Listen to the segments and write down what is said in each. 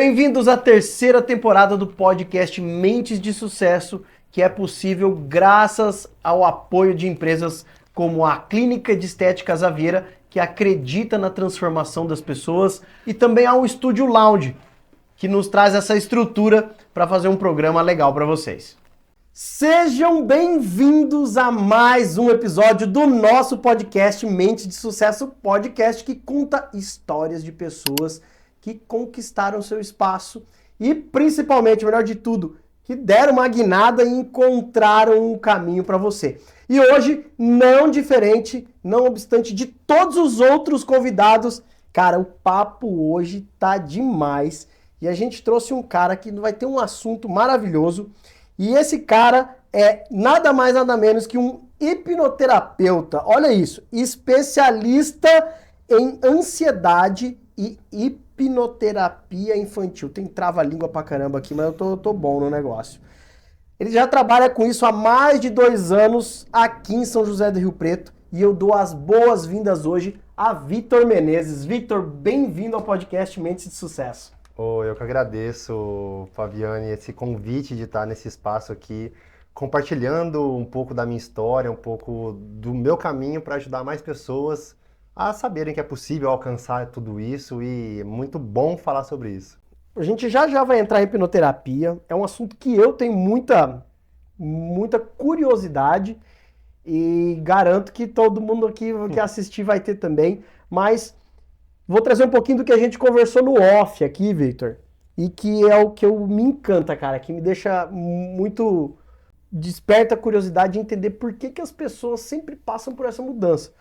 Bem-vindos à terceira temporada do podcast Mentes de Sucesso, que é possível graças ao apoio de empresas como a Clínica de Estética Azaveira, que acredita na transformação das pessoas, e também ao Estúdio Lounge, que nos traz essa estrutura para fazer um programa legal para vocês. Sejam bem-vindos a mais um episódio do nosso podcast Mentes de Sucesso, podcast que conta histórias de pessoas que conquistaram seu espaço e, principalmente, melhor de tudo, que deram uma guinada e encontraram um caminho para você. E hoje, não diferente, não obstante de todos os outros convidados, cara, o papo hoje tá demais. E a gente trouxe um cara que vai ter um assunto maravilhoso. E esse cara é nada mais nada menos que um hipnoterapeuta. Olha isso, especialista em ansiedade e hipnoterapia infantil. Tem trava-língua pra caramba aqui, mas eu tô bom no negócio. Ele já trabalha com isso há mais de 2 anos aqui em São José do Rio Preto. E eu dou as boas-vindas hoje a Victor Menezes. Victor, bem-vindo ao podcast Mentes de Sucesso. Eu que agradeço, Fabiane, esse convite de estar nesse espaço aqui, compartilhando um pouco da minha história, um pouco do meu caminho para ajudar mais pessoas a saberem que é possível alcançar tudo isso e é muito bom falar sobre isso. A gente já vai entrar em hipnoterapia, é um assunto que eu tenho muita curiosidade e garanto que todo mundo aqui que assistir vai ter também, mas vou trazer um pouquinho do que a gente conversou no off aqui, Victor, e que é o que me encanta, cara, que me deixa muito desperta a curiosidade de entender por que as pessoas sempre passam por essa mudança.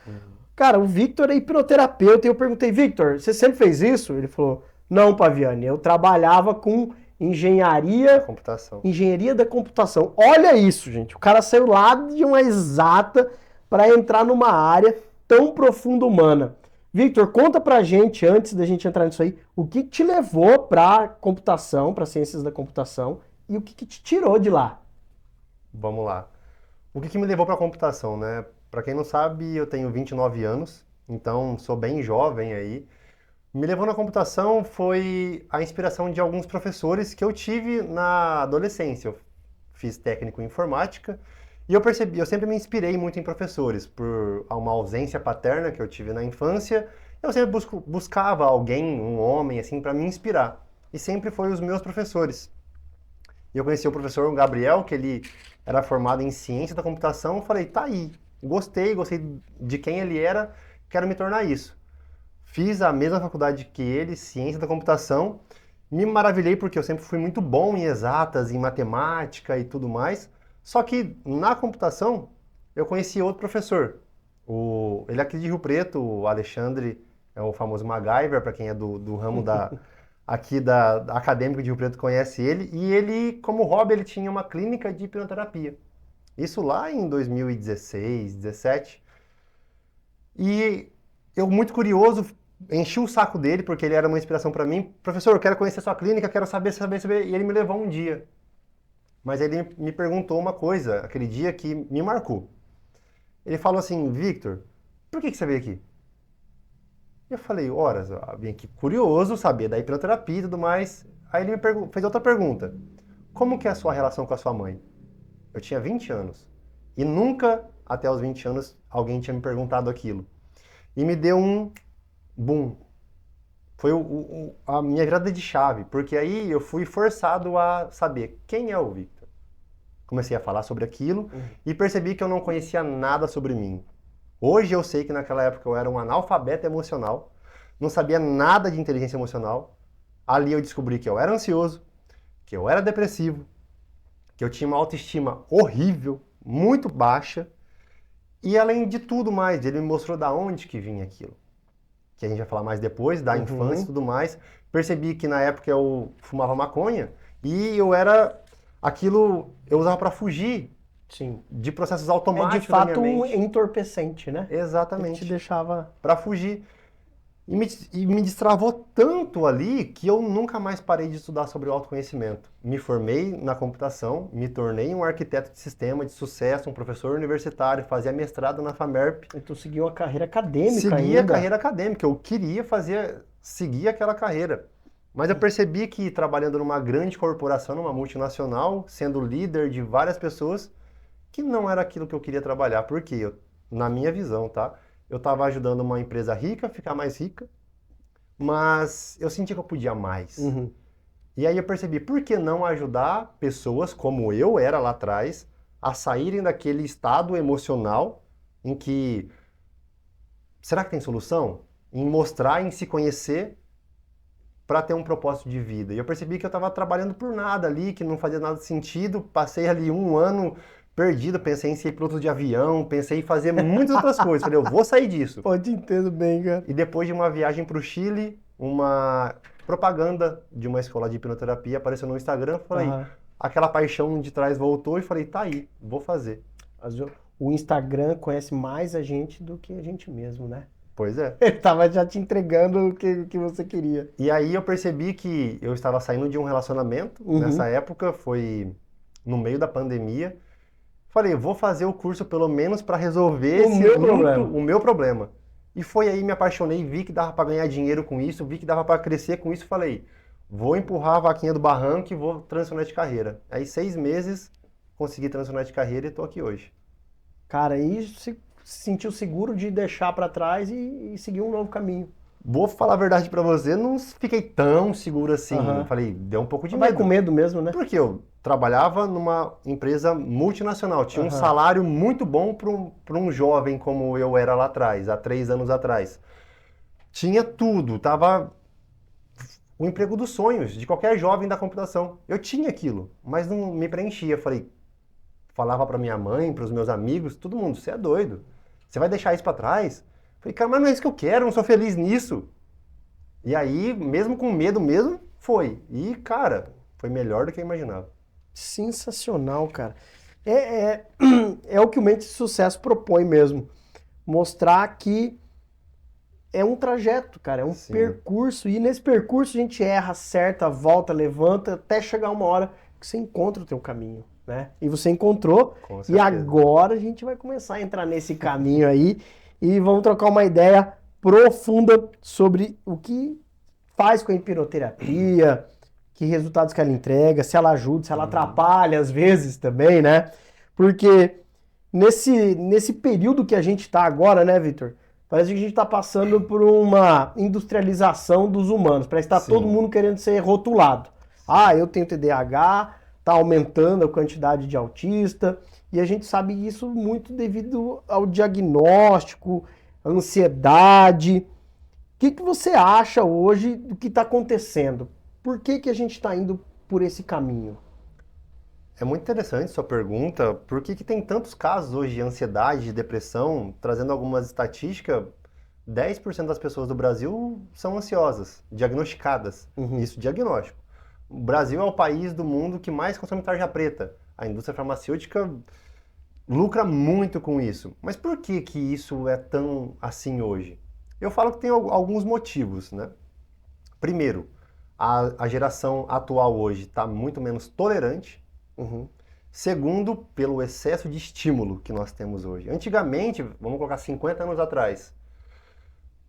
Cara, o Victor é hipnoterapeuta e eu perguntei, Victor, você sempre fez isso? Ele falou, não, Paviani, eu trabalhava com engenharia da computação. Olha isso, gente, o cara saiu lá de uma exata para entrar numa área tão profunda humana. Victor, conta pra gente, antes da gente entrar nisso aí, o que te levou pra computação, pra ciências da computação, e o que te tirou de lá? Vamos lá. O que me levou para a computação, né? Para quem não sabe, eu tenho 29 anos, então sou bem jovem aí. Me levou na computação foi a inspiração de alguns professores que eu tive na adolescência. Eu fiz técnico em informática e eu sempre me inspirei muito em professores, por uma ausência paterna que eu tive na infância. Eu sempre buscava alguém, um homem, assim, para me inspirar. E sempre foi os meus professores. E eu conheci o professor Gabriel, que ele era formado em ciência da computação. Eu falei, tá aí, gostei de quem ele era, quero me tornar isso. Fiz a mesma faculdade que ele, ciência da computação. Me maravilhei porque eu sempre fui muito bom em exatas, em matemática e tudo mais. Só que na computação eu conheci outro professor. Ele é aqui de Rio Preto, o Alexandre, é o famoso MacGyver, para quem é do ramo aqui da acadêmico de Rio Preto conhece ele. E ele, como hobby, ele tinha uma clínica de hipnoterapia. Isso lá em 2016, 2017. E eu, muito curioso, enchi o saco dele, porque ele era uma inspiração para mim. Professor, eu quero conhecer a sua clínica, quero saber. E ele me levou um dia. Mas ele me perguntou uma coisa, aquele dia que me marcou. Ele falou assim, Victor, por que você veio aqui? Eu falei, horas, eu vim aqui curioso, saber da hipnoterapia e tudo mais. Aí ele me fez outra pergunta. Como que é a sua relação com a sua mãe? Eu tinha 20 anos. E nunca, até os 20 anos, alguém tinha me perguntado aquilo. E me deu um boom. Foi a minha virada de chave, porque aí eu fui forçado a saber quem é o Victor. Comecei a falar sobre aquilo e percebi que eu não conhecia nada sobre mim. Hoje eu sei que naquela época eu era um analfabeto emocional, não sabia nada de inteligência emocional. Ali eu descobri que eu era ansioso, que eu era depressivo, que eu tinha uma autoestima horrível, muito baixa. E além de tudo mais, ele me mostrou da onde que vinha aquilo. Que a gente vai falar mais depois, da infância e tudo mais. Percebi que na época eu fumava maconha e aquilo eu usava para fugir. Sim. De processos automáticos de fato da minha mente. Um entorpecente, né? Exatamente. Que te deixava... Para fugir. E me destravou tanto ali que eu nunca mais parei de estudar sobre o autoconhecimento. Me formei na computação, me tornei um arquiteto de sistema de sucesso, um professor universitário, fazia mestrado na FAMERP. E tu seguiu a carreira acadêmica Segui a ainda. carreira acadêmica, eu queria seguir aquela carreira. Mas eu percebi que trabalhando numa grande corporação, numa multinacional, sendo líder de várias pessoas, que não era aquilo que eu queria trabalhar. Por quê? Na minha visão, tá? Eu estava ajudando uma empresa rica a ficar mais rica, mas eu senti que eu podia mais. Uhum. E aí eu percebi, por que não ajudar pessoas como eu era lá atrás a saírem daquele estado emocional em que, será que tem solução? Em mostrar, em se conhecer para ter um propósito de vida. E eu percebi que eu estava trabalhando por nada ali, que não fazia nada de sentido. Passei ali um ano perdido, pensei em ser piloto de avião, pensei em fazer muitas outras coisas. Falei, eu vou sair disso. Pô, te entendo bem, cara. E depois de uma viagem para o Chile, uma propaganda de uma escola de hipnoterapia apareceu no Instagram. Falei, Aham. aquela paixão de trás voltou e falei, tá aí, vou fazer. O Instagram conhece mais a gente do que a gente mesmo, né? Pois é. Ele tava já te entregando o que você queria. E aí eu percebi que eu estava saindo de um relacionamento, Uhum. nessa época, foi no meio da pandemia. Falei, vou fazer o curso pelo menos para resolver O meu problema. o meu problema. E foi aí me apaixonei, vi que dava para ganhar dinheiro com isso, vi que dava para crescer com isso, falei, vou empurrar a vaquinha do barranco e vou transicionar de carreira. Aí 6 meses consegui transicionar de carreira e tô aqui hoje. Cara, aí se sentiu seguro de deixar pra trás e seguir um novo caminho. Vou falar a verdade para você, não fiquei tão seguro assim. Aham. Falei, deu um pouco de Vai medo. com medo mesmo, né? Porque eu trabalhava numa empresa multinacional, tinha um Aham. salário muito bom para um jovem como eu era lá atrás, há 3 anos atrás. Tinha tudo, tava o emprego dos sonhos de qualquer jovem da computação. Eu tinha aquilo, mas não me preenchia. Falava para minha mãe, para os meus amigos, todo mundo, você é doido. Você vai deixar isso para trás? Falei, cara, mas não é isso que eu quero, eu não sou feliz nisso. E aí, mesmo com medo mesmo, foi. E, cara, foi melhor do que eu imaginava. Sensacional, cara. É, é o que o Mente de Sucesso propõe mesmo. Mostrar que é um trajeto, cara, é um Sim. percurso. E nesse percurso a gente erra, acerta, volta, levanta, até chegar uma hora que você encontra o teu caminho, né? E você encontrou, Com e certeza. agora a gente vai começar a entrar nesse caminho aí e vamos trocar uma ideia profunda sobre o que faz com a hipnoterapia, que resultados que ela entrega, se ela ajuda, se ela atrapalha às vezes também, né? Porque nesse período que a gente está agora, né, Vitor? Parece que a gente está passando por uma industrialização dos humanos. Parece que está Sim. todo mundo querendo ser rotulado. Ah, eu tenho TDAH, está aumentando a quantidade de autista, e a gente sabe isso muito devido ao diagnóstico, ansiedade. O que você acha hoje do que está acontecendo? Por que a gente está indo por esse caminho? É muito interessante sua pergunta. Por que tem tantos casos hoje de ansiedade, de depressão? Trazendo algumas estatísticas, 10% das pessoas do Brasil são ansiosas, diagnosticadas. Uhum. Isso, diagnóstico. O Brasil é o país do mundo que mais consome tarja preta. A indústria farmacêutica lucra muito com isso. Mas por que isso é tão assim hoje? Eu falo que tem alguns motivos, né? Primeiro, a geração atual hoje está muito menos tolerante. Uhum. Segundo, pelo excesso de estímulo que nós temos hoje. Antigamente, vamos colocar 50 anos atrás,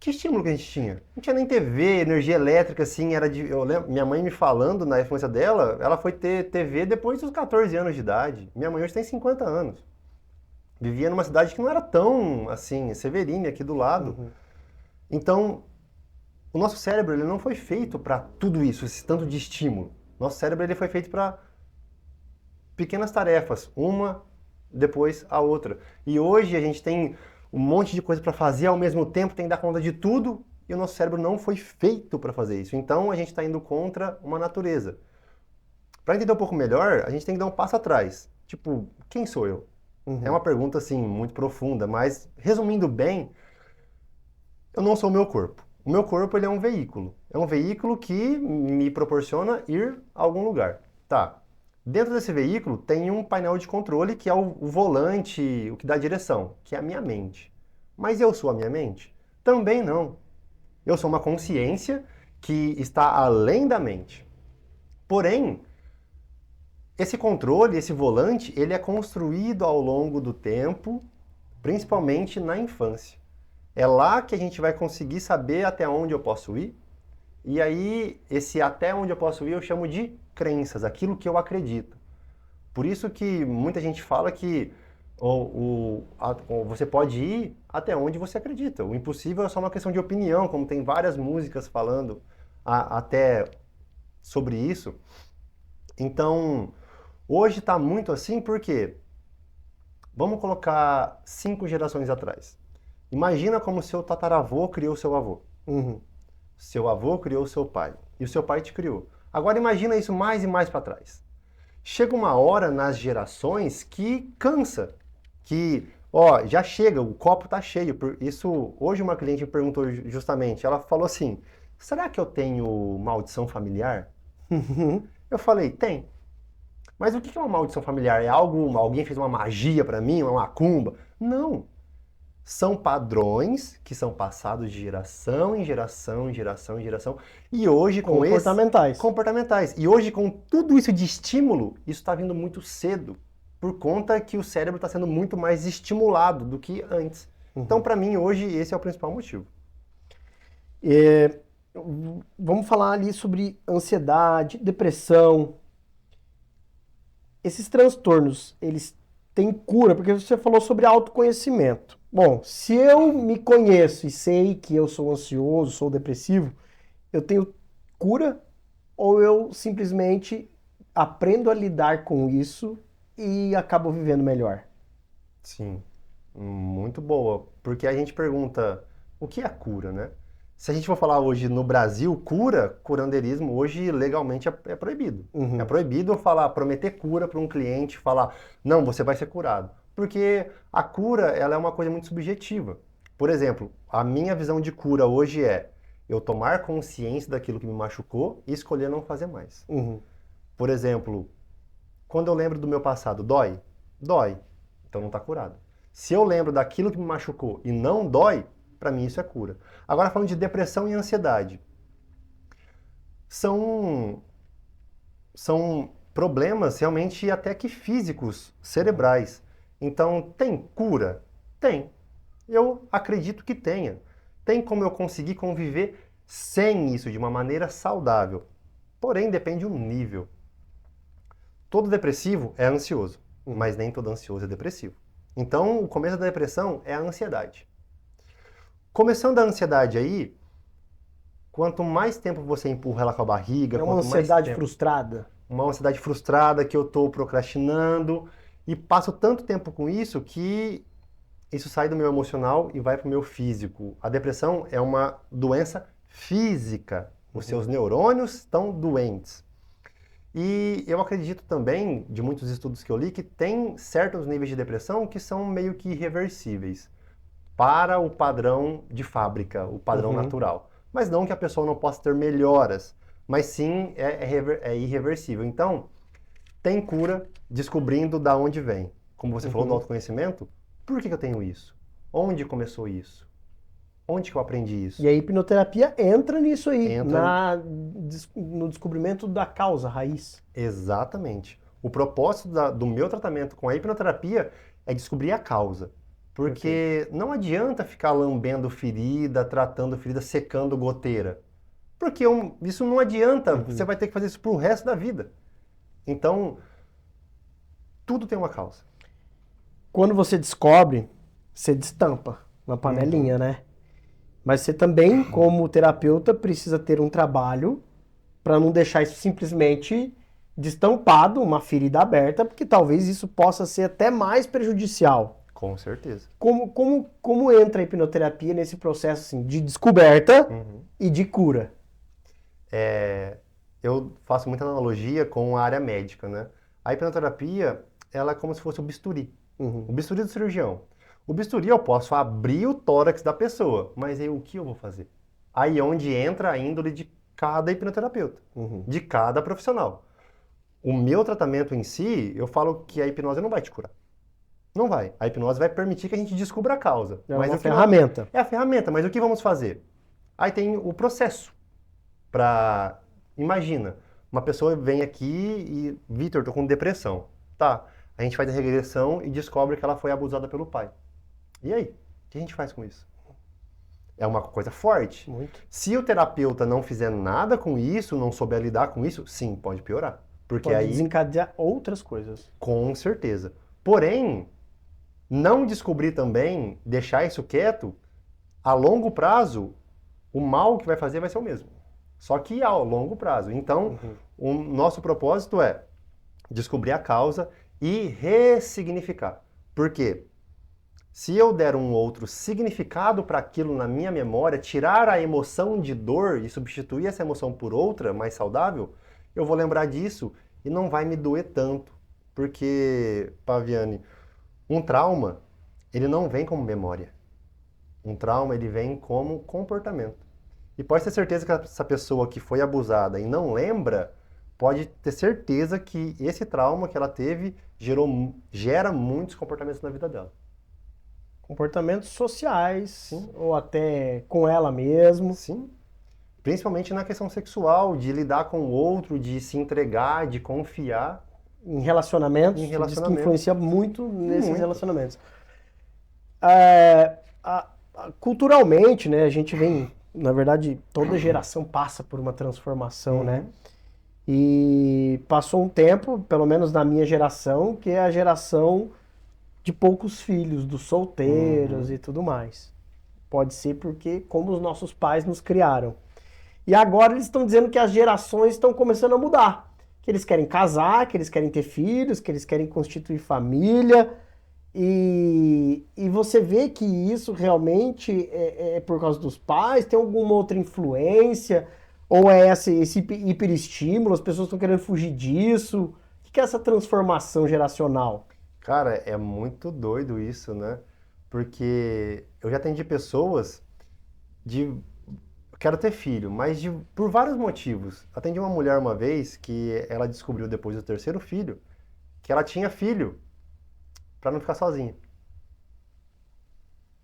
que estímulo que a gente tinha? Não tinha nem TV, energia elétrica, assim, eu lembro, minha mãe me falando na infância dela, ela foi ter TV depois dos 14 anos de idade. Minha mãe hoje tem 50 anos. Vivia numa cidade que não era tão, assim, Severine, aqui do lado. Uhum. Então, o nosso cérebro, ele não foi feito para tudo isso, esse tanto de estímulo. Nosso cérebro, ele foi feito para pequenas tarefas, uma depois a outra. E hoje a gente tem um monte de coisa para fazer ao mesmo tempo, tem que dar conta de tudo, e o nosso cérebro não foi feito para fazer isso. Então a gente está indo contra uma natureza. Para entender um pouco melhor, a gente tem que dar um passo atrás. Tipo, quem sou eu? Uhum. É uma pergunta assim muito profunda, mas resumindo bem, eu não sou o meu corpo. O meu corpo, ele é um veículo. É um veículo que me proporciona ir a algum lugar. Tá. Dentro desse veículo tem um painel de controle que é o volante, o que dá a direção, que é a minha mente. Mas eu sou a minha mente? Também não. Eu sou uma consciência que está além da mente. Porém, esse controle, esse volante, ele é construído ao longo do tempo, principalmente na infância. É lá que a gente vai conseguir saber até onde eu posso ir E aí, esse até onde eu posso ir, eu chamo de crenças, aquilo que eu acredito. Por isso que muita gente fala que você pode ir até onde você acredita. O impossível é só uma questão de opinião, como tem várias músicas falando até sobre isso. Então, hoje está muito assim porque, vamos colocar 5 gerações atrás. Imagina como seu tataravô criou seu avô. Uhum. Seu avô criou seu pai. E o seu pai te criou. Agora imagina isso mais e mais para trás. Chega uma hora nas gerações que cansa. Que, ó, já chega, o copo tá cheio. Isso, hoje uma cliente me perguntou justamente, ela falou assim, será que eu tenho maldição familiar? Eu falei, tem. Mas o que é uma maldição familiar? É algo, alguém fez uma magia para mim, uma macumba? Não. São padrões que são passados de geração em geração, em geração em geração. E hoje com comportamentais. E hoje com tudo isso de estímulo, isso está vindo muito cedo, por conta que o cérebro está sendo muito mais estimulado do que antes. Então, para mim, hoje, esse é o principal motivo. Vamos falar ali sobre ansiedade, depressão. Esses transtornos, eles têm cura? Porque você falou sobre autoconhecimento. Bom, se eu me conheço e sei que eu sou ansioso, sou depressivo, eu tenho cura ou eu simplesmente aprendo a lidar com isso e acabo vivendo melhor? Sim, muito boa. Porque a gente pergunta, o que é cura, né? Se a gente for falar hoje no Brasil, curandeirismo, hoje legalmente é proibido. Uhum. É proibido eu falar, prometer cura para um cliente, falar, não, você vai ser curado. Porque a cura, ela é uma coisa muito subjetiva. Por exemplo, a minha visão de cura hoje é eu tomar consciência daquilo que me machucou e escolher não fazer mais. Uhum. Por exemplo, quando eu lembro do meu passado, dói? Dói. Então não está curado. Se eu lembro daquilo que me machucou e não dói, para mim isso é cura. Agora falando de depressão e ansiedade. São problemas realmente até que físicos, cerebrais. Então, tem cura? Tem. Eu acredito que tenha. Tem como eu conseguir conviver sem isso de uma maneira saudável. Porém, depende do nível. Todo depressivo é ansioso, mas nem todo ansioso é depressivo. Então, o começo da depressão é a ansiedade. Começando a ansiedade aí, quanto mais tempo você empurra ela com a barriga... É uma ansiedade frustrada? Uma ansiedade frustrada que eu estou procrastinando e passo tanto tempo com isso que isso sai do meu emocional e vai para o meu físico. A depressão é uma doença física. Os seus neurônios estão doentes. E eu acredito também, de muitos estudos que eu li, que tem certos níveis de depressão que são meio que irreversíveis para o padrão de fábrica, o padrão natural. Mas não que a pessoa não possa ter melhoras, mas sim é irreversível. Então, tem cura descobrindo da onde vem. Como você falou no autoconhecimento, por que eu tenho isso? Onde começou isso? Onde que eu aprendi isso? E a hipnoterapia entra nisso aí, no descobrimento da causa, raiz. Exatamente. O propósito do meu tratamento com a hipnoterapia é descobrir a causa. Porque não adianta ficar lambendo ferida, tratando ferida, secando goteira. Porque isso não adianta, você vai ter que fazer isso pro resto da vida. Então, tudo tem uma causa. Quando você descobre, você destampa na panelinha, né? Mas você também, como terapeuta, precisa ter um trabalho para não deixar isso simplesmente destampado, uma ferida aberta, porque talvez isso possa ser até mais prejudicial. Com certeza. Como entra a hipnoterapia nesse processo assim, de descoberta e de cura? Eu faço muita analogia com a área médica, né? A hipnoterapia, ela é como se fosse o bisturi. O bisturi do cirurgião. O bisturi eu posso abrir o tórax da pessoa, mas aí o que eu vou fazer? Aí é onde entra a índole de cada hipnoterapeuta, de cada profissional. O meu tratamento em si, eu falo que a hipnose não vai te curar. Não vai. A hipnose vai permitir que a gente descubra a causa. É uma ferramenta. É a ferramenta, mas o que vamos fazer? Aí tem o processo. Imagina, uma pessoa vem aqui e, Vitor, tô com depressão. Tá, a gente faz a regressão e descobre que ela foi abusada pelo pai. E aí? O que a gente faz com isso? É uma coisa forte. Muito. Se o terapeuta não fizer nada com isso, não souber lidar com isso, sim, pode piorar. Porque Pode aí, desencadear outras coisas. com certeza. Porém, não descobrir também, deixar isso quieto, a longo prazo, o mal que vai fazer vai ser o mesmo. Só que ao longo prazo. Então, o nosso propósito é descobrir a causa e ressignificar. Por quê? Se eu der um outro significado para aquilo na minha memória, tirar a emoção de dor e substituir essa emoção por outra mais saudável, eu vou lembrar disso e não vai me doer tanto. Porque, Paviani, um trauma, ele não vem como memória. Um trauma, ele vem como comportamento. E pode ter certeza que essa pessoa que foi abusada e não lembra, pode ter certeza que esse trauma que ela teve gera muitos comportamentos na vida dela. Comportamentos sociais, Sim. ou até com ela mesmo. Sim. Principalmente na questão sexual, de lidar com o outro, de se entregar, de confiar. Em relacionamentos, Em diz que relacionamentos. influencia muito nesses Muito. relacionamentos. Culturalmente, né, a gente vem, na verdade, toda geração passa por uma transformação, né? E passou um tempo, pelo menos na minha geração, que é a geração de poucos filhos, dos solteiros e tudo mais. Pode ser porque como os nossos pais nos criaram. E agora eles estão dizendo que as gerações estão começando a mudar. Que eles querem casar, que eles querem ter filhos, que eles querem constituir família. E você vê que isso realmente é por causa dos pais? Tem alguma outra influência? Ou é esse hiperestímulo? As pessoas estão querendo fugir disso? O que é essa transformação geracional? Cara, é muito doido isso, né? Porque eu já atendi pessoas de quero ter filho, mas por vários motivos. Atendi uma mulher uma vez que ela descobriu depois do terceiro filho que ela tinha filho para não ficar sozinha.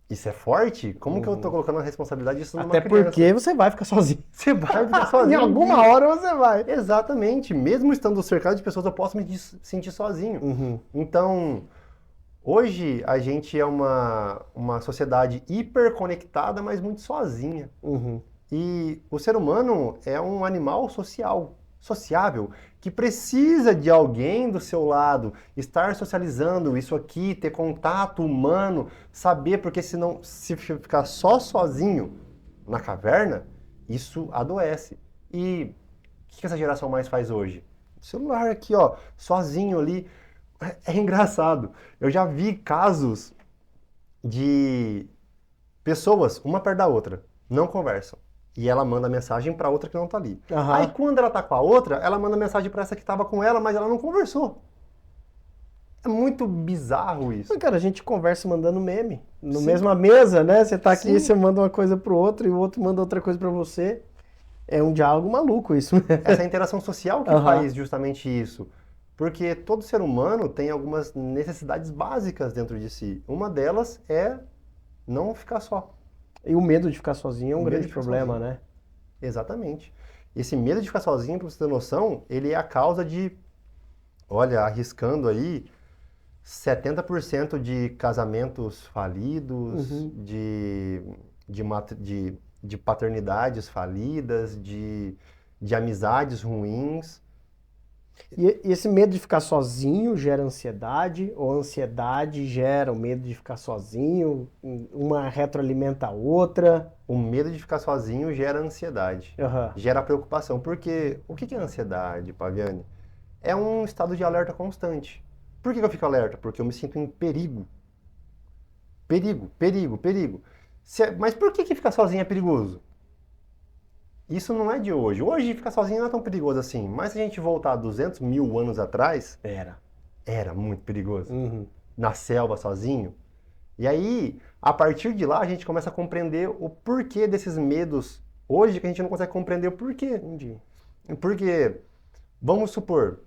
Isso é forte? Como que eu tô colocando a responsabilidade disso numa Até criança? porque você vai ficar sozinho. Você vai ficar Em sozinho. alguma hora você vai. Exatamente. Mesmo estando cercado de pessoas, eu posso me sentir sozinho. Então, hoje a gente é uma sociedade hiperconectada, mas muito sozinha. E o ser humano é um animal sociável, que precisa de alguém do seu lado, estar socializando isso aqui, ter contato humano, saber, porque senão, se ficar só sozinho na caverna, isso adoece. E o que essa geração mais faz hoje? O celular aqui, ó, sozinho ali. É engraçado. Eu já vi casos de pessoas, uma perto da outra, não conversam. E ela manda mensagem para outra que não tá ali. Aí quando ela tá com a outra, ela manda mensagem para essa que tava com ela, mas ela não conversou. É muito bizarro isso. Cara, a gente conversa mandando meme. Na mesma mesa, né? Você tá aqui, você manda uma coisa pro outro e o outro manda outra coisa para você. É um diálogo maluco isso. Essa interação social que faz justamente isso. Porque todo ser humano tem algumas necessidades básicas dentro de si. Uma delas é não ficar só. E o medo de ficar sozinho é um grande problema, né? Exatamente. Esse medo de ficar sozinho, pra você ter noção, ele é a causa de, olha, arriscando aí, 70% de casamentos falidos, de paternidades falidas, de amizades ruins. E esse medo de ficar sozinho gera ansiedade, ou a ansiedade gera o medo de ficar sozinho, uma retroalimenta a outra. O medo de ficar sozinho gera ansiedade, gera preocupação. Porque o que é ansiedade, Paviani? É um estado de alerta constante. Por que eu fico alerta? Porque eu me sinto em perigo. Perigo, perigo, perigo. Mas por que ficar sozinho é perigoso? Isso não é de hoje. Hoje ficar sozinho não é tão perigoso assim. Mas se a gente voltar 200 mil anos atrás... Era muito perigoso. Na selva, sozinho. E aí, a partir de lá, a gente começa a compreender o porquê desses medos. Hoje que a gente não consegue compreender o porquê. Porque, vamos supor,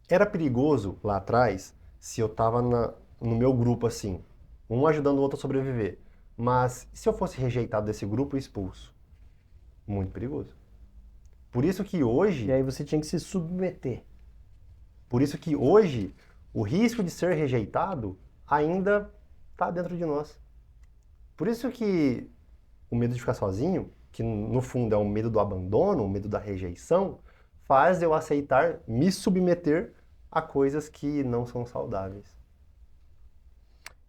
era perigoso lá atrás se eu tava no meu grupo assim, um ajudando o outro a sobreviver. Mas se eu fosse rejeitado desse grupo e expulso? Muito perigoso. Por isso que hoje... E aí você tinha que se submeter. Por isso que hoje, o risco de ser rejeitado ainda está dentro de nós. Por isso que o medo de ficar sozinho, que no fundo é o medo do abandono, o medo da rejeição, faz eu aceitar me submeter a coisas que não são saudáveis.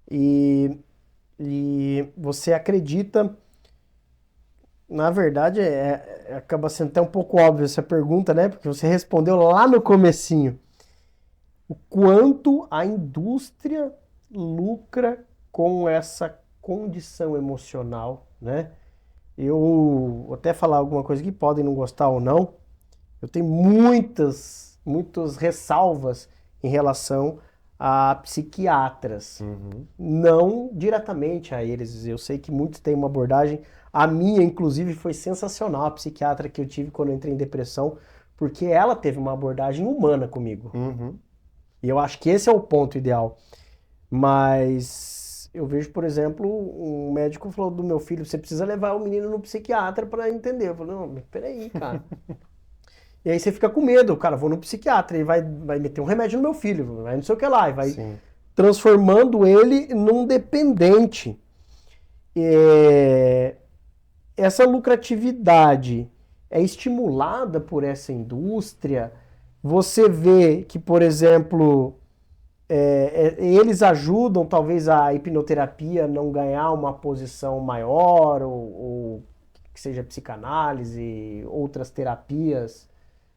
E você acredita, na verdade, acaba sendo até um pouco óbvio essa pergunta, né? Porque você respondeu lá no comecinho. O quanto a indústria lucra com essa condição emocional, né? Eu vou até falar alguma coisa que podem não gostar ou não. Eu tenho muitas ressalvas em relação a psiquiatras. Não diretamente a eles. Eu sei que muitos têm uma abordagem. A minha, inclusive, foi sensacional, a psiquiatra que eu tive quando eu entrei em depressão, porque ela teve uma abordagem humana comigo. E eu acho que esse é o ponto ideal. Mas eu vejo, por exemplo, um médico falou do meu filho, você precisa levar o menino no psiquiatra para entender. Eu falei, não, mas peraí, cara. E aí você fica com medo, cara, vou no psiquiatra, ele vai meter um remédio no meu filho, vai não sei o que lá, e vai transformando ele num dependente. Essa lucratividade é estimulada por essa indústria. Você vê que, por exemplo, eles ajudam talvez a hipnoterapia não ganhar uma posição maior, ou que seja psicanálise, outras terapias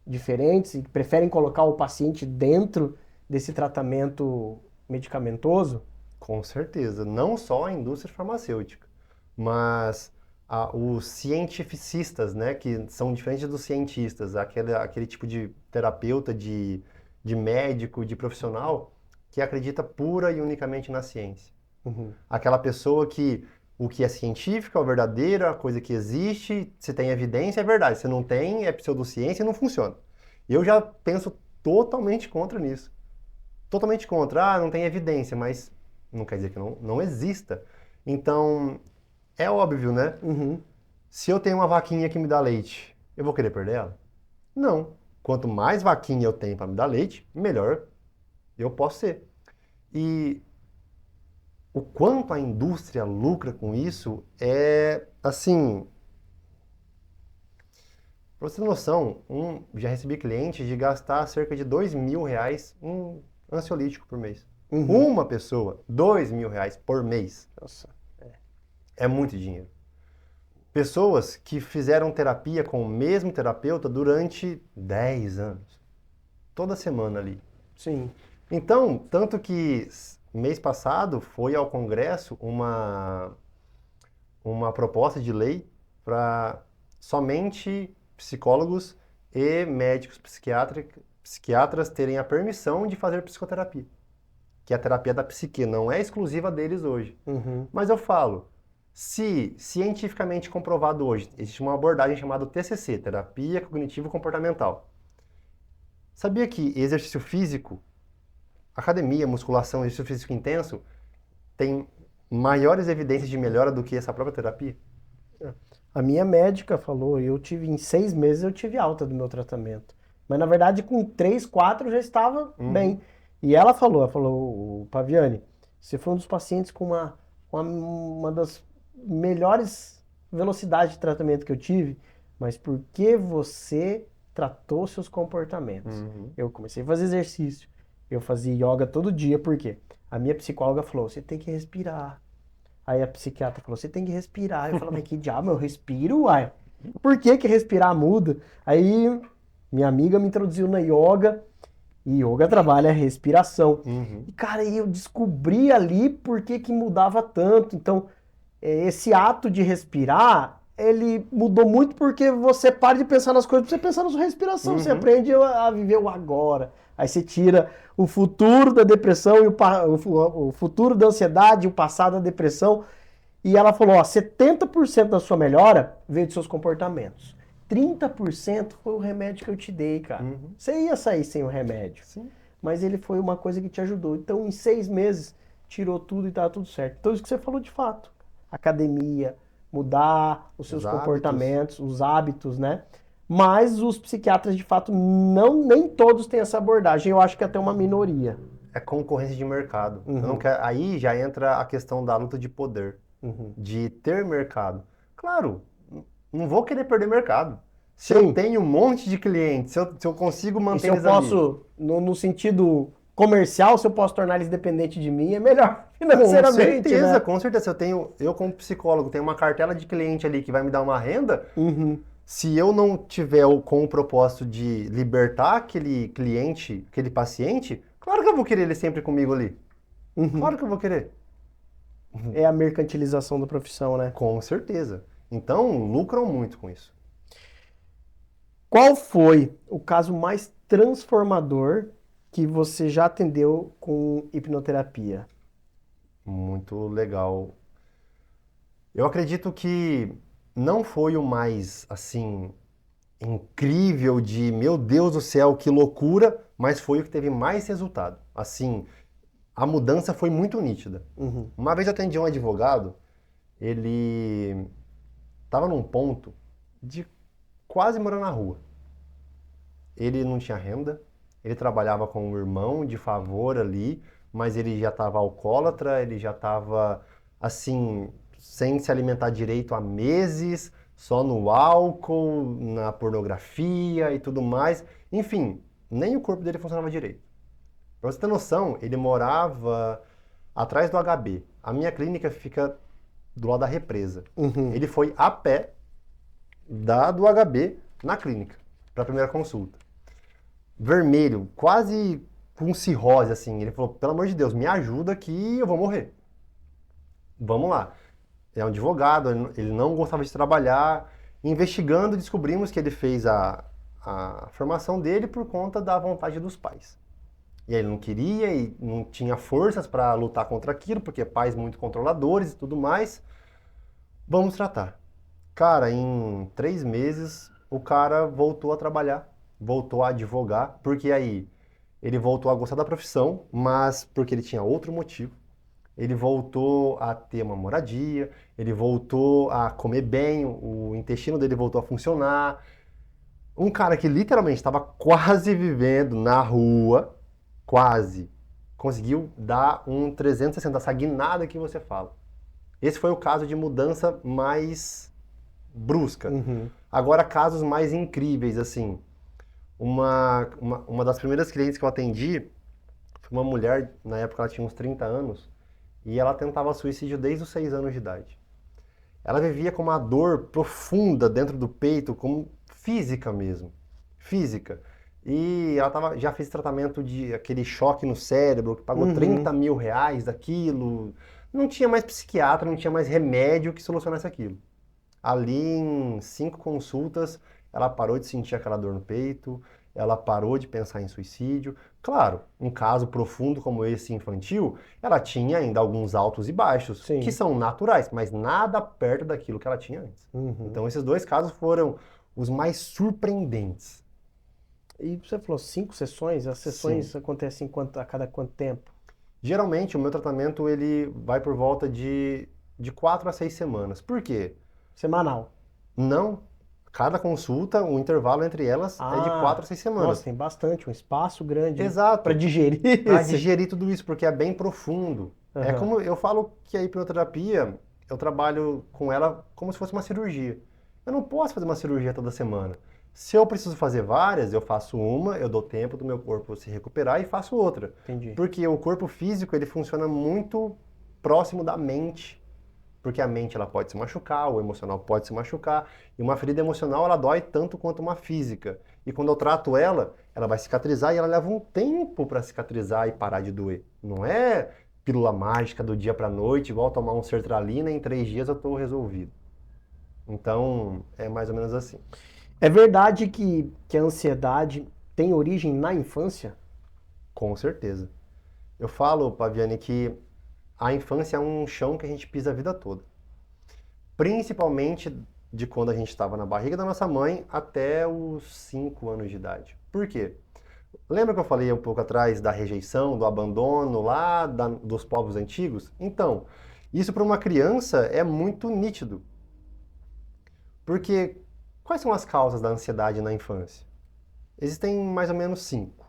diferentes, e preferem colocar o paciente dentro desse tratamento medicamentoso? Com certeza. Não só a indústria farmacêutica, mas os cientificistas, né, que são diferentes dos cientistas, aquele tipo de terapeuta, de médico, de profissional, que acredita pura e unicamente na ciência. Aquela pessoa que o que é científico é o verdadeiro, a coisa que existe, se tem evidência é verdade, se não tem é pseudociência e não funciona. Eu já penso totalmente contra nisso. Totalmente contra. Não tem evidência, mas não quer dizer que não exista. Então, é óbvio, né? Se eu tenho uma vaquinha que me dá leite, eu vou querer perder ela? Não. Quanto mais vaquinha eu tenho para me dar leite, melhor eu posso ser. E o quanto a indústria lucra com isso é, assim... Pra você ter noção, já recebi clientes de gastar cerca de R$2.000 em ansiolítico por mês. Uma pessoa, R$2.000 por mês. Nossa. É muito dinheiro. Pessoas que fizeram terapia com o mesmo terapeuta durante 10 anos. Toda semana ali. Sim. Então, tanto que mês passado foi ao Congresso uma proposta de lei para somente psicólogos e médicos psiquiatras terem a permissão de fazer psicoterapia. Que é a terapia da psique, não é exclusiva deles hoje. Mas eu falo, se cientificamente comprovado hoje, existe uma abordagem chamada TCC, Terapia Cognitivo-Comportamental. Sabia que exercício físico, academia, musculação, exercício físico intenso, tem maiores evidências de melhora do que essa própria terapia? A minha médica falou, em 6 meses eu tive alta do meu tratamento. Mas na verdade com 3, 4 eu já estava bem. E ela falou, Paviani, você foi um dos pacientes com uma das melhores velocidades de tratamento que eu tive, mas porque você tratou seus comportamentos. Eu comecei a fazer exercício, eu fazia yoga todo dia, por quê? A minha psicóloga falou, você tem que respirar. Aí a psiquiatra falou, você tem que respirar. Eu falei, mas que diabo, eu respiro, uai? Por que respirar muda? Aí minha amiga me introduziu na yoga, e yoga trabalha a respiração. E cara, eu descobri ali por que mudava tanto. Então, esse ato de respirar, ele mudou muito porque você para de pensar nas coisas, você pensa na sua respiração, você aprende a viver o agora. Aí você tira o futuro da depressão e o futuro da ansiedade, o passado da depressão. E ela falou, ó, 70% da sua melhora veio de seus comportamentos. 30% foi o remédio que eu te dei, cara. Você ia sair sem o remédio. Mas ele foi uma coisa que te ajudou. Então, em 6 meses, tirou tudo e tá tudo certo. Então, isso que você falou de fato. Academia, mudar os seus comportamentos, os hábitos, né? Mas os psiquiatras, de fato, nem todos têm essa abordagem. Eu acho que até uma minoria. É concorrência de mercado. Aí já entra a questão da luta de poder, de ter mercado. Claro, não vou querer perder mercado. Se eu tenho um monte de clientes, se eu consigo E manter se eu eles ali. posso, no sentido comercial, se eu posso tornar eles dependentes de mim, é melhor Com financeiramente, certeza, né? com certeza. Eu como psicólogo, tenho uma cartela de cliente ali que vai me dar uma renda. Uhum, Se eu não tiver com o propósito de libertar aquele cliente, aquele paciente, claro que eu vou querer ele sempre comigo ali. uhum. Claro que eu vou querer. É a mercantilização da profissão, né? Com certeza. Então, lucram muito com isso. Qual foi o caso mais transformador que você já atendeu com hipnoterapia? Muito legal. Eu acredito que não foi o mais, assim, incrível de, meu Deus do céu, que loucura, mas foi o que teve mais resultado. Assim, a mudança foi muito nítida. Uhum, Uma vez eu atendi um advogado, ele estava num ponto de quase morar na rua. Ele não tinha renda, ele trabalhava com um irmão de favor ali, mas ele já estava alcoólatra, ele já estava assim, sem se alimentar direito há meses, só no álcool, na pornografia e tudo mais. Enfim, nem o corpo dele funcionava direito. Pra você ter noção, ele morava atrás do HB. A minha clínica fica do lado da represa. uhum. Ele foi a pé do HB na clínica, para a primeira consulta. Vermelho, quase com cirrose, assim. Ele falou, pelo amor de Deus, me ajuda que eu vou morrer. Vamos lá. É um advogado, ele não gostava de trabalhar. Investigando, descobrimos que ele fez a formação dele por conta da vontade dos pais. E aí ele não queria e não tinha forças para lutar contra aquilo, porque pais muito controladores e tudo mais. Vamos tratar. Cara, em 3 meses, o cara voltou a trabalhar, voltou a advogar, porque aí ele voltou a gostar da profissão, mas porque ele tinha outro motivo. Ele voltou a ter uma moradia, ele voltou a comer bem, o intestino dele voltou a funcionar. Um cara que literalmente estava quase vivendo na rua, quase, conseguiu dar um 360, essa guinada que você fala. Esse foi o caso de mudança mais brusca. Uhum. Agora, casos mais incríveis, assim. Uma das primeiras clientes que eu atendi foi uma mulher, na época ela tinha uns 30 anos, e ela tentava suicídio desde os 6 anos de idade. Ela vivia com uma dor profunda dentro do peito, como física mesmo. Física. E ela já fez tratamento de aquele choque no cérebro, que pagou Uhum. 30 mil reais daquilo. Não tinha mais psiquiatra, não tinha mais remédio que solucionasse aquilo. Ali em 5 consultas, ela parou de sentir aquela dor no peito, ela parou de pensar em suicídio. Claro, um caso profundo como esse infantil, ela tinha ainda alguns altos e baixos, que Sim. são naturais, mas nada perto daquilo que ela tinha antes. Uhum. Então esses dois casos foram os mais surpreendentes. E você falou 5 sessões? As Sim. sessões acontecem a cada quanto tempo? Geralmente o meu tratamento ele vai por volta de 4 a 6 semanas. Por quê? Semanal. Não. Cada consulta, o intervalo entre elas é de 4 Ah, a 6 nossa, semanas. tem bastante, um espaço grande para Exato. digerir Para isso. digerir tudo isso, porque é bem profundo. É Aham, como eu falo que a hipnoterapia, eu trabalho com ela como se fosse uma cirurgia. Eu não posso fazer uma cirurgia toda semana. Se eu preciso fazer várias, eu faço uma, eu dou tempo do meu corpo se recuperar e faço outra. entendi. Porque o corpo físico, ele funciona muito próximo da mente. Porque a mente ela pode se machucar, o emocional pode se machucar, e uma ferida emocional ela dói tanto quanto uma física. E quando eu trato ela, ela vai cicatrizar e ela leva um tempo para cicatrizar e parar de doer. Não é pílula mágica do dia para noite, igual tomar um sertralina, em 3 dias eu estou resolvido. Então, é mais ou menos assim. É verdade que a ansiedade tem origem na infância? Com certeza. Eu falo, Paviane, que a infância é um chão que a gente pisa a vida toda. Principalmente de quando a gente estava na barriga da nossa mãe até os 5 anos de idade. Por quê? Lembra que eu falei um pouco atrás da rejeição, do abandono lá dos povos antigos? Então, isso para uma criança é muito nítido. Porque quais são as causas da ansiedade na infância? Existem mais ou menos 5: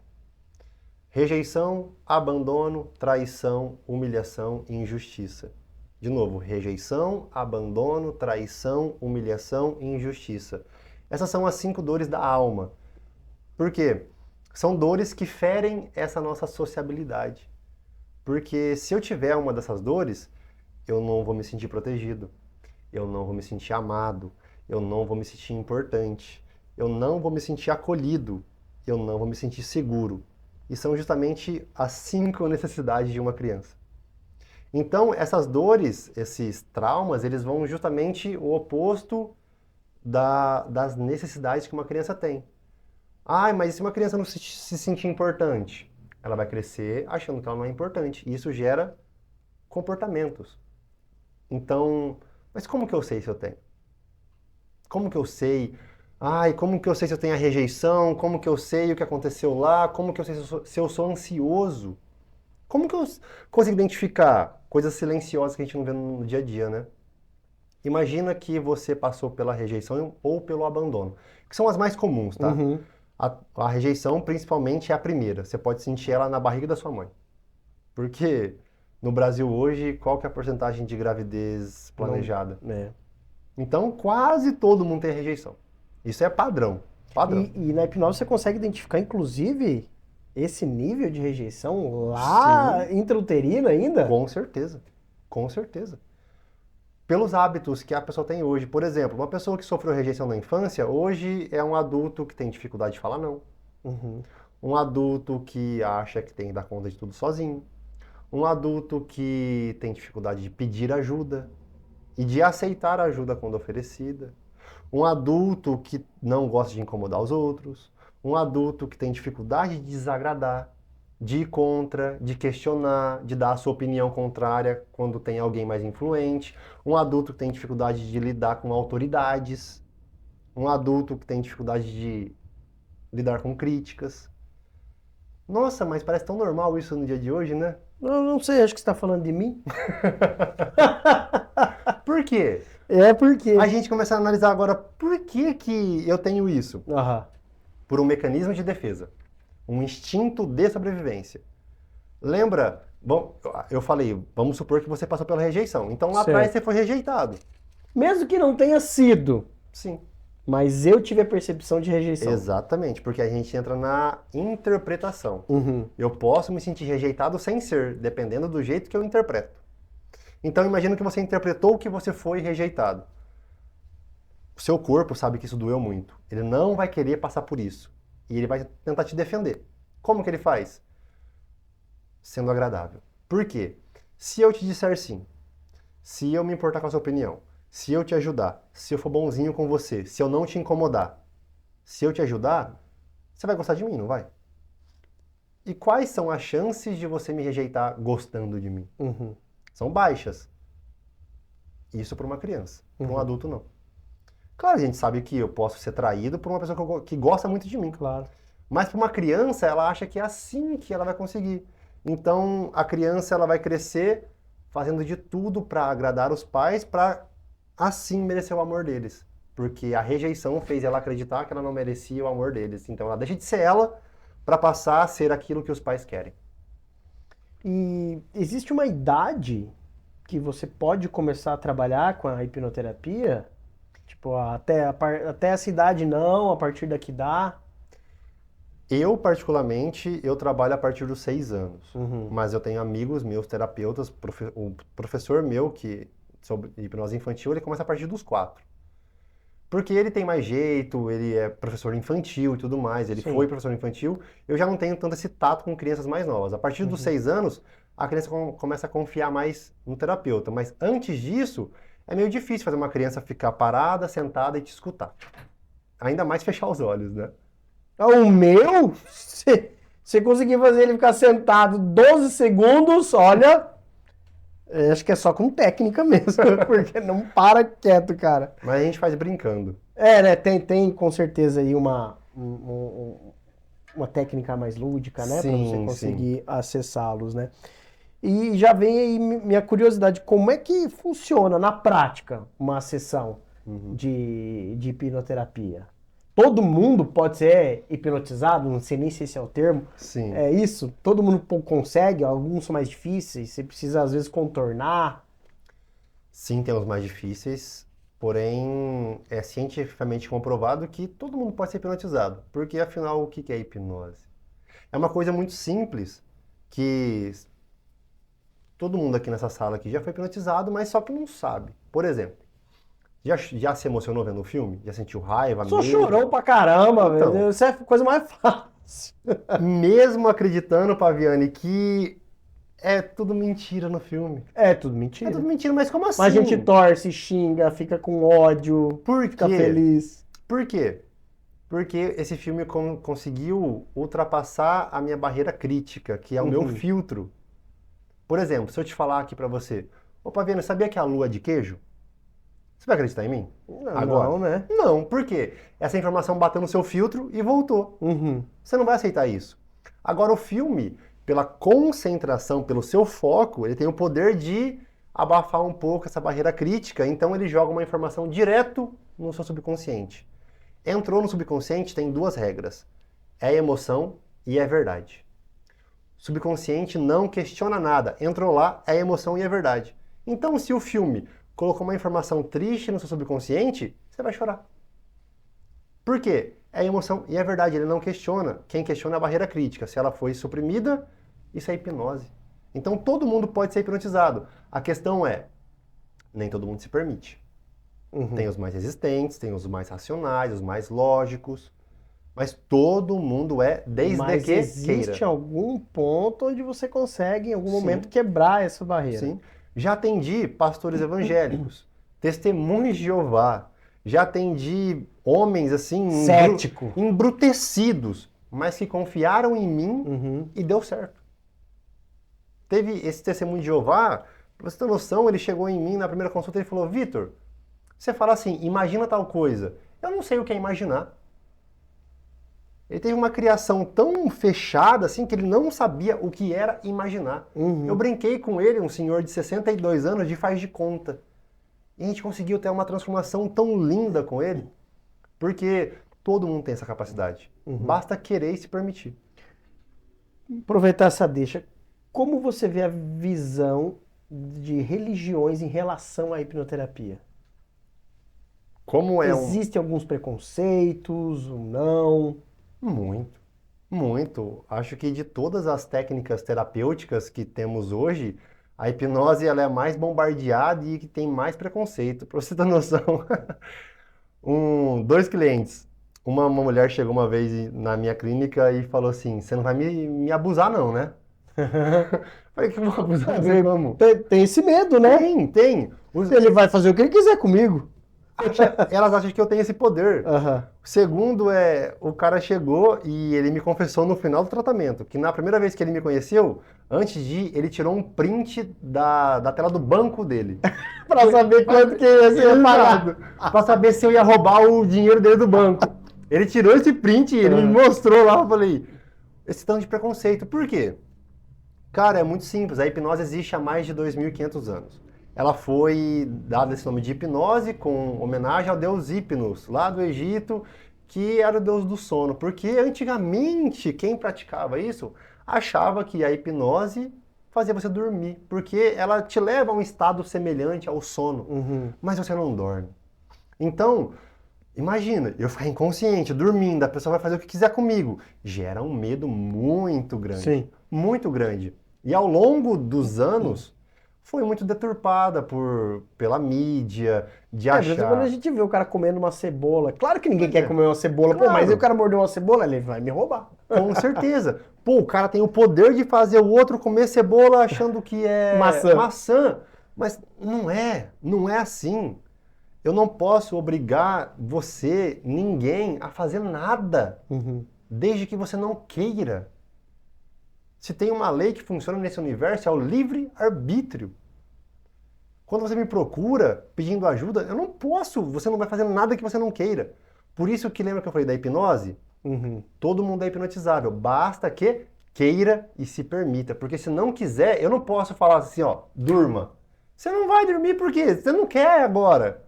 rejeição, abandono, traição, humilhação e injustiça. De novo, rejeição, abandono, traição, humilhação e injustiça. Essas são as 5 dores da alma. Por quê? São dores que ferem essa nossa sociabilidade. Porque se eu tiver uma dessas dores, eu não vou me sentir protegido, eu não vou me sentir amado, eu não vou me sentir importante, eu não vou me sentir acolhido, eu não vou me sentir seguro. E são justamente as 5 necessidades de uma criança. Então, essas dores, esses traumas, eles vão justamente o oposto das necessidades que uma criança tem. Ah, mas e se uma criança não se sentir importante? Ela vai crescer achando que ela não é importante. E isso gera comportamentos. Então, mas como que eu sei se eu tenho? Como que eu sei? Ai, como que eu sei se eu tenho a rejeição? Como que eu sei o que aconteceu lá? Como que eu sei se eu sou ansioso? Como que eu consigo identificar coisas silenciosas que a gente não vê no dia a dia, né? Imagina que você passou pela rejeição ou pelo abandono, que são as mais comuns, tá? Uhum. A rejeição, principalmente, é a primeira. Você pode sentir ela na barriga da sua mãe. Porque no Brasil hoje, qual que é a porcentagem de gravidez planejada? É. Então, quase todo mundo tem rejeição. Isso é padrão. Padrão. E na hipnose você consegue identificar, inclusive, esse nível de rejeição lá intrauterino ainda? Com certeza. Com certeza. Pelos hábitos que a pessoa tem hoje. Por exemplo, uma pessoa que sofreu rejeição na infância, hoje é um adulto que tem dificuldade de falar não. Uhum. Um adulto que acha que tem que dar conta de tudo sozinho. Um adulto que tem dificuldade de pedir ajuda e de aceitar ajuda quando oferecida. Um adulto que não gosta de incomodar os outros. Um adulto que tem dificuldade de desagradar, de ir contra, de questionar, de dar a sua opinião contrária quando tem alguém mais influente. Um adulto que tem dificuldade de lidar com autoridades. Um adulto que tem dificuldade de lidar com críticas. Nossa, mas parece tão normal isso no dia de hoje, né? Eu não sei, acho que você está falando de mim. Por quê? É porque... A gente começa a analisar agora por que eu tenho isso. Aham. Por um mecanismo de defesa. Um instinto de sobrevivência. Lembra? Bom, eu falei, vamos supor que você passou pela rejeição. Então lá Certo. atrás você foi rejeitado. Mesmo que não tenha sido, Sim. mas eu tive a percepção de rejeição. Exatamente, porque a gente entra na interpretação. Uhum. Eu posso me sentir rejeitado sem ser, dependendo do jeito que eu interpreto. Então imagina que você interpretou que você foi rejeitado. O seu corpo sabe que isso doeu muito. Ele não vai querer passar por isso. E ele vai tentar te defender. Como que ele faz? Sendo agradável. Por quê? Se eu te disser sim, se eu me importar com a sua opinião, se eu te ajudar, se eu for bonzinho com você, se eu não te incomodar, se eu te ajudar, você vai gostar de mim, não vai? E quais são as chances de você me rejeitar gostando de mim? Uhum. São baixas. Isso para uma criança. Para um Uhum. adulto, não. Claro, a gente sabe que eu posso ser traído por uma pessoa que gosta muito de mim. Claro. Mas para uma criança, ela acha que é assim que ela vai conseguir. Então, a criança ela vai crescer fazendo de tudo para agradar os pais, para assim merecer o amor deles. Porque a rejeição fez ela acreditar que ela não merecia o amor deles. Então, ela deixa de ser ela para passar a ser aquilo que os pais querem. E existe uma idade que você pode começar a trabalhar com a hipnoterapia? Tipo, até essa idade não, a partir daqui dá? Eu, particularmente, eu trabalho a partir dos 6 anos. Uhum. Mas eu tenho amigos meus, terapeutas, o professor meu, que sobre hipnose infantil, ele começa a partir dos 4. Porque ele tem mais jeito, ele é professor infantil e tudo mais, ele Sim. foi professor infantil. Eu já não tenho tanto esse tato com crianças mais novas. A partir dos 6 anos, a criança começa a confiar mais no terapeuta. Mas antes disso, é meio difícil fazer uma criança ficar parada, sentada e te escutar. Ainda mais fechar os olhos, né? O meu? Você conseguir fazer ele ficar sentado 12 segundos, olha, acho que é só com técnica mesmo, porque não para quieto, cara. Mas a gente faz brincando. É, né, tem com certeza aí uma técnica mais lúdica, né, pra você Sim, conseguir acessá-los, né. E já vem aí minha curiosidade, como é que funciona na prática uma sessão de hipnoterapia? Todo mundo pode ser hipnotizado? Não sei nem se esse é o termo. Sim. É isso? Todo mundo consegue? Alguns são mais difíceis? Você precisa, às vezes, contornar? Sim, tem os mais difíceis, porém é cientificamente comprovado que todo mundo pode ser hipnotizado. Porque afinal, o que que é hipnose? É uma coisa muito simples que todo mundo aqui nessa sala aqui já foi hipnotizado, mas só que não sabe. Por exemplo, já se emocionou vendo o filme? Já sentiu raiva, Sou medo? chorão pra caramba, Então. velho. Isso é a coisa mais fácil. Mesmo acreditando, Paviani, que é tudo mentira no filme. É tudo É mentira. tudo mentira, mas como assim? Mas a gente torce, xinga, fica com ódio, Por fica quê? feliz. Por quê? Porque esse filme conseguiu ultrapassar a minha barreira crítica, que é o meu filtro. Por exemplo, se eu te falar aqui pra você, ô Paviani, sabia que a lua é de queijo? Você vai acreditar em mim? Agora? Não, né? Não, por quê? Essa informação bateu no seu filtro e voltou. Você não vai aceitar isso. Agora, o filme, pela concentração, pelo seu foco, ele tem o poder de abafar um pouco essa barreira crítica, então ele joga uma informação direto no seu subconsciente. Entrou no subconsciente, tem duas regras. É emoção e é verdade. Subconsciente não questiona nada. Entrou lá, é emoção e é verdade. Então, se o filme colocou uma informação triste no seu subconsciente, você vai chorar. Por quê? É emoção e é verdade, ele não questiona. Quem questiona é a barreira crítica. Se ela foi suprimida, isso é hipnose. Então todo mundo pode ser hipnotizado. A questão é, nem todo mundo se permite. Tem os mais resistentes, tem os mais racionais, os mais lógicos, mas todo mundo é, desde Mas que existe queira. algum ponto onde você consegue, em algum Sim. momento, quebrar essa barreira. Sim. Já atendi pastores evangélicos, testemunhos de Jeová, já atendi homens assim, Cético. embrutecidos, mas que confiaram em mim e deu certo. Teve esse testemunho de Jeová, pra você ter noção, ele chegou em mim na primeira consulta e falou, Vitor, você fala assim, imagina tal coisa. Eu não sei o que é imaginar. Ele teve uma criação tão fechada assim que ele não sabia o que era imaginar. Eu brinquei com ele, um senhor de 62 anos, de faz de conta. E a gente conseguiu ter uma transformação tão linda com ele, porque todo mundo tem essa capacidade. Basta querer e se permitir. Aproveitar essa deixa. Como você vê a visão de religiões em relação à hipnoterapia? Como é Existem alguns preconceitos ou não? Muito, muito. Acho que de todas as técnicas terapêuticas que temos hoje, a hipnose ela é a mais bombardeada e que tem mais preconceito. Para você ter noção, dois clientes. Uma mulher chegou uma vez na minha clínica e falou assim, você não vai me abusar não, né? Falei, que eu vou abusar você como? Tem esse medo, né? Tem. Ele vai fazer o que ele quiser comigo. Elas acham que eu tenho esse poder. Aham. O segundo é, o cara chegou e ele me confessou no final do tratamento, que na primeira vez que ele me conheceu, antes de ir, ele tirou um print da tela do banco dele. Pra saber quanto que você ia pagar. Pra saber se eu ia roubar o dinheiro dele do banco. Ele tirou esse print e ele me mostrou lá, eu falei, esse tanto de preconceito. Por quê? Cara, é muito simples, a hipnose existe há mais de 2.500 anos. Ela foi dada esse nome de hipnose com homenagem ao deus Hipnos, lá do Egito, que era o deus do sono. Porque antigamente, quem praticava isso achava que a hipnose fazia você dormir, porque ela te leva a um estado semelhante ao sono, mas você não dorme. Então, imagina, eu ficar inconsciente, dormindo, a pessoa vai fazer o que quiser comigo. Gera um medo muito grande. Sim. Muito grande. E ao longo dos anos, foi muito deturpada pela mídia, de De vez em quando a achar... gente vê o cara comendo uma cebola. Claro que ninguém Pois quer é. comer uma cebola. Pô, Claro. mas aí o cara mordeu uma cebola, ele vai me roubar. Com certeza. Pô, o cara tem o poder de fazer o outro comer cebola achando que é maçã. Mas não é assim. Eu não posso obrigar você, ninguém, a fazer nada, desde que você não queira. Se tem uma lei que funciona nesse universo, é o livre-arbítrio. Quando você me procura pedindo ajuda, eu não posso, você não vai fazer nada que você não queira. Por isso que lembra que eu falei da hipnose? Todo mundo é hipnotizável, basta que queira e se permita. Porque se não quiser, eu não posso falar assim, ó, durma. Você não vai dormir por quê? Você não quer agora.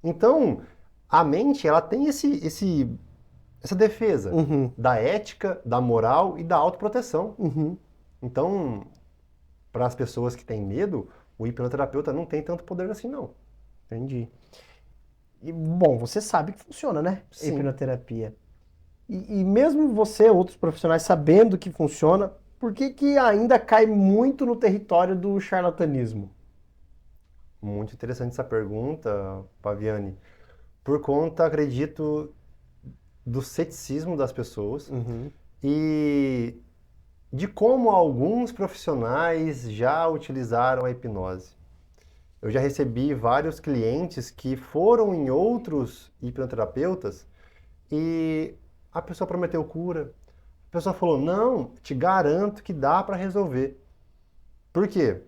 Então, a mente, ela tem essa defesa da ética, da moral e da autoproteção. Então, para as pessoas que têm medo, o hipnoterapeuta não tem tanto poder assim, não. Entendi. E, bom, você sabe que funciona, né? A Sim. hipnoterapia. E mesmo você, outros profissionais, sabendo que funciona, por que que ainda cai muito no território do charlatanismo? Muito interessante essa pergunta, Paviani. Por conta, acredito, do ceticismo das pessoas Uhum. e de como alguns profissionais já utilizaram a hipnose. Eu já recebi vários clientes que foram em outros hipnoterapeutas e a pessoa prometeu cura. A pessoa falou: "Não, te garanto que dá para resolver". Por quê?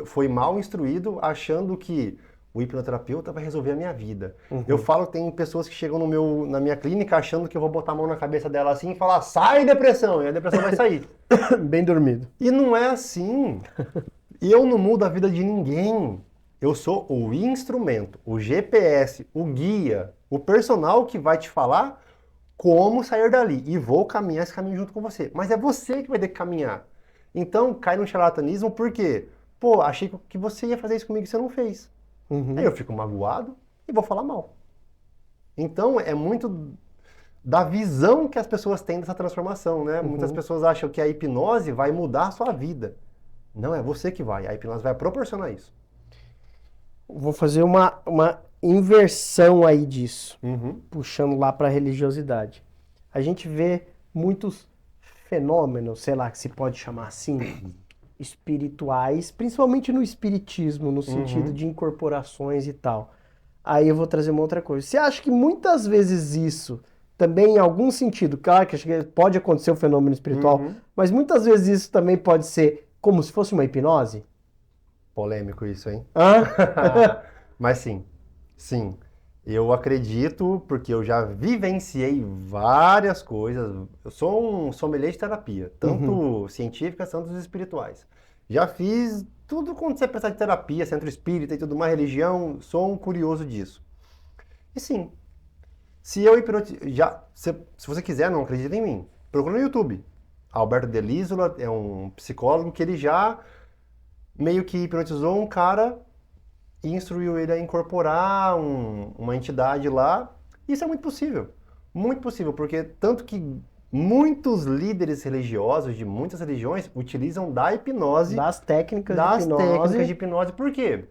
Foi mal instruído achando que o hipnoterapeuta vai resolver a minha vida. Eu Uhum. falo que tem pessoas que chegam na minha clínica achando que eu vou botar a mão na cabeça dela assim e falar: "Sai, depressão", e a depressão vai sair. Bem dormido. E não é assim. Eu não mudo a vida de ninguém. Eu sou o instrumento, o GPS, o guia, o personal que vai te falar como sair dali. E vou caminhar esse caminho junto com você. Mas é você que vai ter que caminhar. Então, cai no charlatanismo por quê? Pô, achei que você ia fazer isso comigo e você não fez. Aí Uhum. eu fico magoado e vou falar mal. Então, é muito da visão que as pessoas têm dessa transformação, né? Muitas Uhum. pessoas acham que a hipnose vai mudar a sua vida. Não, é você que vai. A hipnose vai proporcionar isso. Vou fazer uma inversão aí disso, Uhum. puxando lá para a religiosidade. A gente vê muitos fenômenos, sei lá, que se pode chamar assim, espirituais, principalmente no espiritismo, no sentido Uhum. de incorporações e tal. Aí eu vou trazer uma outra coisa. Você acha que muitas vezes isso também, em algum sentido, claro que acho que pode acontecer o fenômeno espiritual, Uhum. mas muitas vezes isso também pode ser como se fosse uma hipnose? Polêmico isso, hein? Hã? Mas sim, sim. Eu acredito, porque eu já vivenciei várias coisas. Eu sou um sommelier de terapia, Uhum. tanto científicas, tanto espirituais. Já fiz tudo quando você precisa de terapia, centro espírita e tudo mais, religião, sou um curioso disso. E sim, se eu se você quiser, não acredita em mim, procura no YouTube. Alberto Delisola é um psicólogo que ele já meio que hipnotizou um cara e instruiu ele a incorporar uma entidade lá. Isso é muito possível, porque tanto que muitos líderes religiosos de muitas religiões utilizam da hipnose, Das técnicas de das técnicas de hipnose. hipnose. Por quê?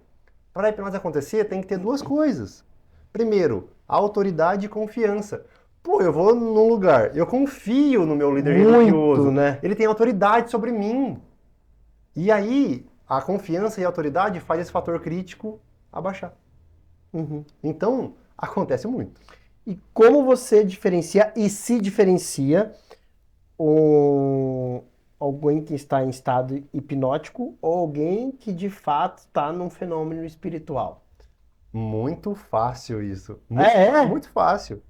Para a hipnose acontecer, tem que ter duas coisas. Primeiro, autoridade e confiança. Pô, eu vou num lugar, eu confio no meu líder Muito, religioso, né? ele tem autoridade sobre mim. E aí, a confiança e a autoridade faz esse fator crítico abaixar. Uhum. Então, acontece muito. E como você diferencia e se diferencia um, alguém que está em estado hipnótico ou alguém que de fato está num fenômeno espiritual? Muito fácil isso. É. Muito fácil.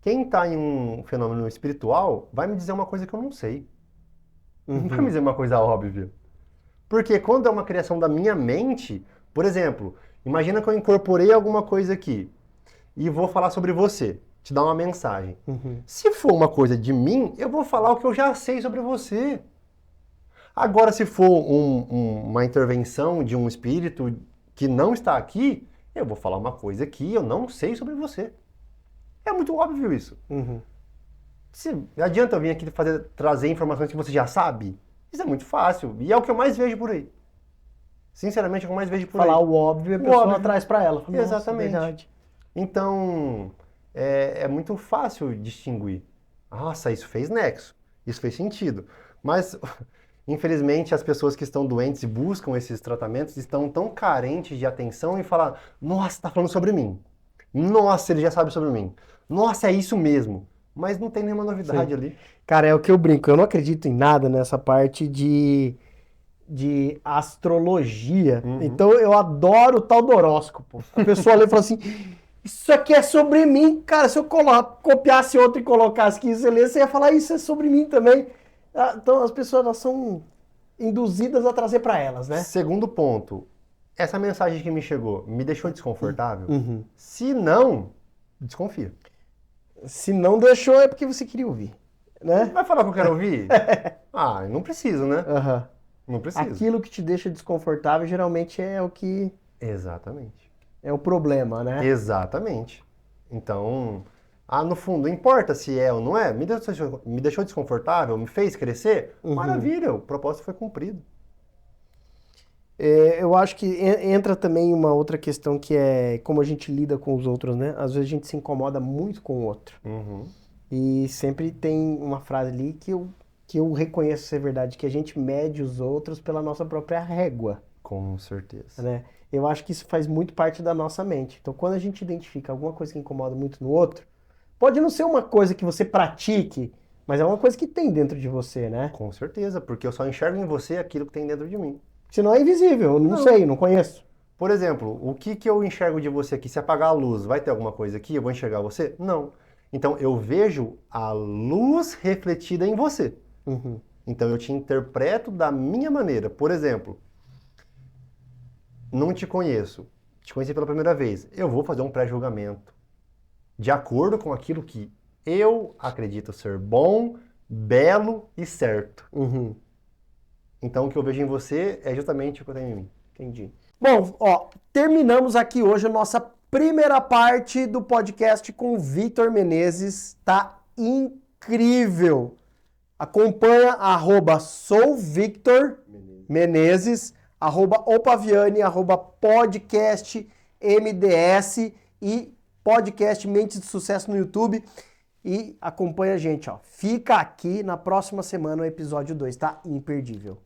Quem está em um fenômeno espiritual vai me dizer uma coisa que eu não sei. Não vai me Uhum. dizer uma coisa óbvia. Porque quando é uma criação da minha mente, por exemplo, imagina que eu incorporei alguma coisa aqui e vou falar sobre você, te dar uma mensagem. Uhum. Se for uma coisa de mim, eu vou falar o que eu já sei sobre você. Agora, se for uma intervenção de um espírito que não está aqui, eu vou falar uma coisa que eu não sei sobre você. É muito óbvio isso. Uhum. Adianta eu vir aqui trazer informações que você já sabe? Isso é muito fácil e é o que eu mais vejo por aí. Sinceramente, é o que eu mais vejo por Falar aí. o óbvio, a O pessoa óbvio. traz para ela. Fala, nossa, Exatamente. verdade. Então, é muito fácil distinguir. Nossa, isso fez nexo, isso fez sentido. Mas, infelizmente, as pessoas que estão doentes e buscam esses tratamentos estão tão carentes de atenção e falam: nossa, está falando sobre mim. Nossa, ele já sabe sobre mim. Nossa, é isso mesmo. Mas não tem nenhuma Sim. novidade ali. Cara, é o que eu brinco. Eu não acredito em nada nessa parte de astrologia. Uhum. Então eu adoro o tal do horóscopo. A pessoa lê e fala assim: isso aqui é sobre mim. Cara, se eu copiasse outro e colocasse aqui, você lê, você ia falar: isso é sobre mim também. Ah, então as pessoas elas são induzidas a trazer para elas, né? Segundo ponto, essa mensagem que me chegou me deixou desconfortável? Uhum. Se não, desconfia. Se não deixou, é porque você queria ouvir, né? Vai falar que eu quero ouvir? Ah, não preciso, né? Aham. Não precisa. Aquilo que te deixa desconfortável geralmente é o que Exatamente. é o problema, né? Exatamente. Então, no fundo, não importa se é ou não é, me deixou desconfortável, me fez crescer, maravilha, o propósito foi cumprido. Eu acho que entra também uma outra questão que é como a gente lida com os outros, né? Às vezes a gente se incomoda muito com o outro. Uhum. E sempre tem uma frase ali que eu reconheço ser verdade, que a gente mede os outros pela nossa própria régua, Com certeza. né? Eu acho que isso faz muito parte da nossa mente. Então, quando a gente identifica alguma coisa que incomoda muito no outro, pode não ser uma coisa que você pratique, mas é uma coisa que tem dentro de você, né? Com certeza, porque eu só enxergo em você aquilo que tem dentro de mim. Senão é invisível, eu não sei, não conheço. Por exemplo, o que eu enxergo de você aqui? Se apagar a luz, vai ter alguma coisa aqui? Eu vou enxergar você? Não. Então eu vejo a luz refletida em você. Uhum. Então eu te interpreto da minha maneira. Por exemplo, não te conheço, te conheci pela primeira vez. Eu vou fazer um pré-julgamento de acordo com aquilo que eu acredito ser bom, belo e certo. Uhum. Então o que eu vejo em você é justamente o que eu tenho em mim. Entendi. Bom, ó, terminamos aqui hoje a nossa primeira parte do podcast com o Victor Menezes. Tá incrível. Acompanha @souvictormenezes, @opaviani, @podcastmds e podcast Mentes de Sucesso no YouTube. E acompanha a gente, ó. Fica aqui na próxima semana o episódio 2, tá imperdível.